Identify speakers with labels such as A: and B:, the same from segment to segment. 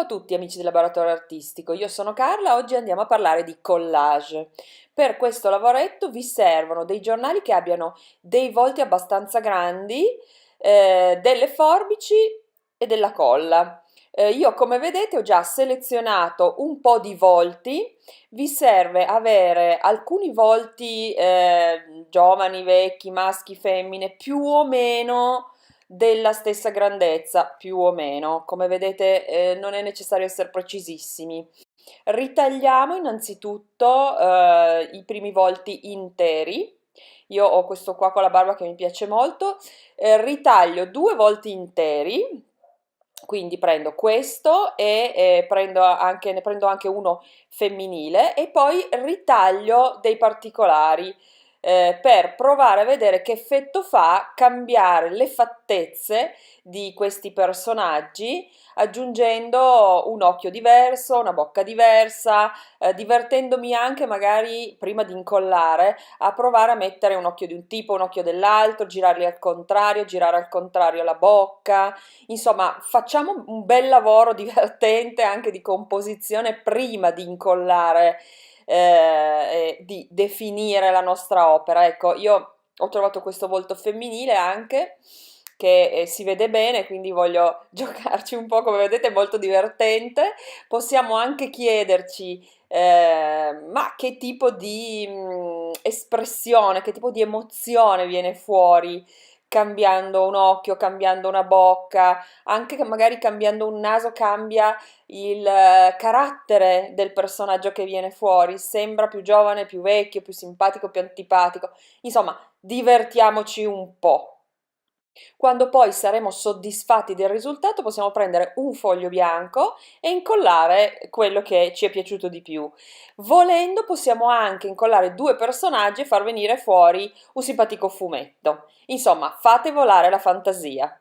A: a tutti amici del laboratorio artistico, io sono Carla, oggi andiamo a parlare di collage. Per questo lavoretto vi servono dei giornali che abbiano dei volti abbastanza grandi, delle forbici e della colla. Io come vedete ho già selezionato un po' di volti, vi serve avere alcuni volti giovani, vecchi, maschi, femmine, più o meno della stessa grandezza, più o meno. Come vedete, non è necessario essere precisissimi. Ritagliamo innanzitutto i primi volti interi. Io ho questo qua con la barba che mi piace molto. Ritaglio due volti interi, quindi prendo questo e ne prendo anche uno femminile e poi ritaglio dei particolari per provare a vedere che effetto fa cambiare le fattezze di questi personaggi aggiungendo un occhio diverso, una bocca diversa, divertendomi anche magari prima di incollare a provare a mettere un occhio di un tipo, un occhio dell'altro, girarli al contrario, girare al contrario la bocca. Insomma, facciamo un bel lavoro divertente anche di composizione prima di incollare e di definire la nostra opera. Ecco, io ho trovato questo volto femminile anche che si vede bene, quindi voglio giocarci un po', come vedete è molto divertente. Possiamo anche chiederci ma che tipo di espressione, che tipo di emozione viene fuori cambiando un occhio, cambiando una bocca, anche che magari cambiando un naso cambia il carattere del personaggio che viene fuori, sembra più giovane, più vecchio, più simpatico, più antipatico. Insomma, divertiamoci un po'. Quando poi saremo soddisfatti del risultato, possiamo prendere un foglio bianco e incollare quello che ci è piaciuto di più. Volendo, possiamo anche incollare due personaggi e far venire fuori un simpatico fumetto. Insomma, fate volare la fantasia.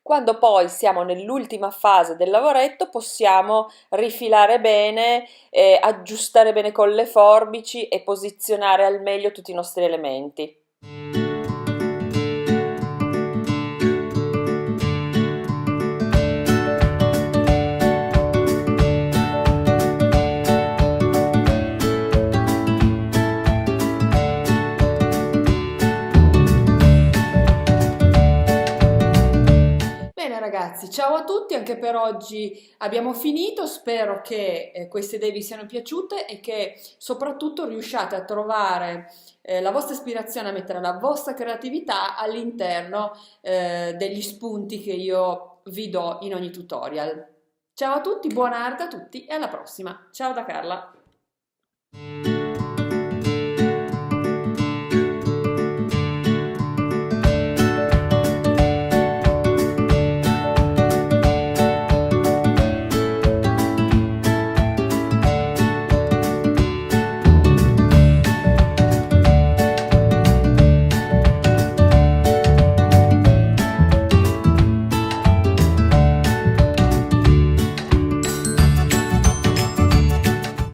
A: Quando poi siamo nell'ultima fase del lavoretto, possiamo rifilare bene, aggiustare bene con le forbici e posizionare al meglio tutti i nostri elementi. Bene ragazzi, ciao a tutti, anche per oggi abbiamo finito, spero che queste idee vi siano piaciute e che soprattutto riusciate a trovare la vostra ispirazione, a mettere la vostra creatività all'interno degli spunti che io vi do in ogni tutorial. Ciao a tutti, buona arte a tutti e alla prossima. Ciao da Carla.